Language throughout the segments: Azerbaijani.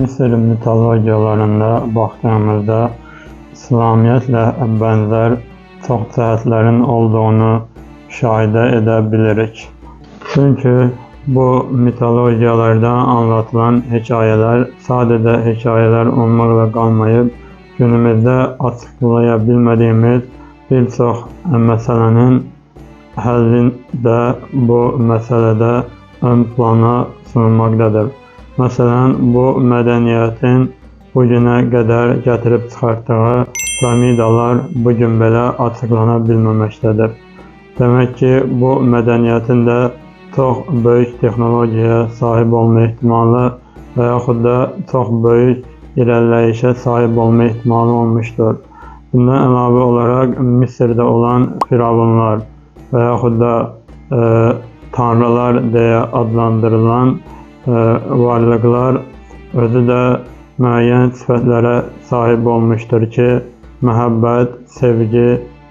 Mısır mitologiyalarında baktığımızda İslamiyetle benzer çok cəhətlərin olduğunu müşahidə edə bilirik. Çünkü bu mitologiyalarda anlatılan hikayeler sadece hikayeler olmakla kalmayıp günümüzde açıklayabilmediğimiz birçok meselenin həllində bu meselede ön plana sunulmaktadır. Mesela bu medeniyetin bugüne kadar getirip çıkarttığı piramidalar bugün belə açıklanabilmemektedir. Demek ki bu medeniyetin de çok büyük teknolojiye sahip olma ihtimali ve yaxud da çok büyük ilerleyişe sahip olma ihtimali olmuştur. Bundan əlavə olarak Mısır'da olan firavunlar ve yaxud da tanrılar diye adlandırılan varlıklar özü de müəyyən sifətlere sahip olmuştur ki, məhəbbət, sevgi,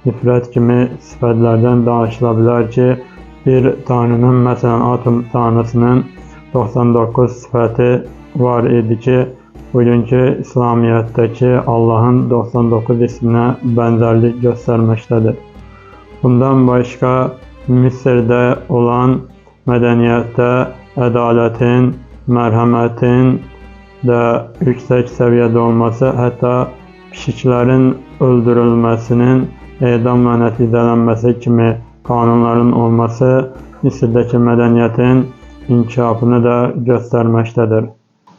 nifrət kimi sifətlərdən danışılabilir ki, bir tanrının, mesela atom tanrısının 99 sifəti var idi ki, bugünkü İslamiyyətdəki Allah'ın 99 ismine benzerlik göstermektedir. Bundan başka Mısır'da olan medeniyette ədaletin, mərhəmətin de yüksek seviyede olması, hatta pişiklərin öldürülmesinin edamla nəticələnməsi kimi kanunların olması Mısır'daki medeniyetin inkişafını da göstermektedir.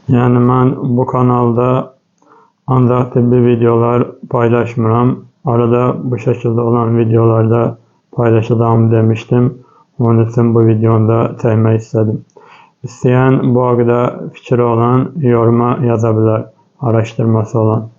Yani ben bu kanalda ancak tıbbi videolar paylaşmıram. Arada bu şekilde olan videolarda paylaşacağımı demiştim. Onun için bu videomda çəkmək istedim. İsteyen bu hakkında fikri olan yoruma yazabilir, araştırması olan.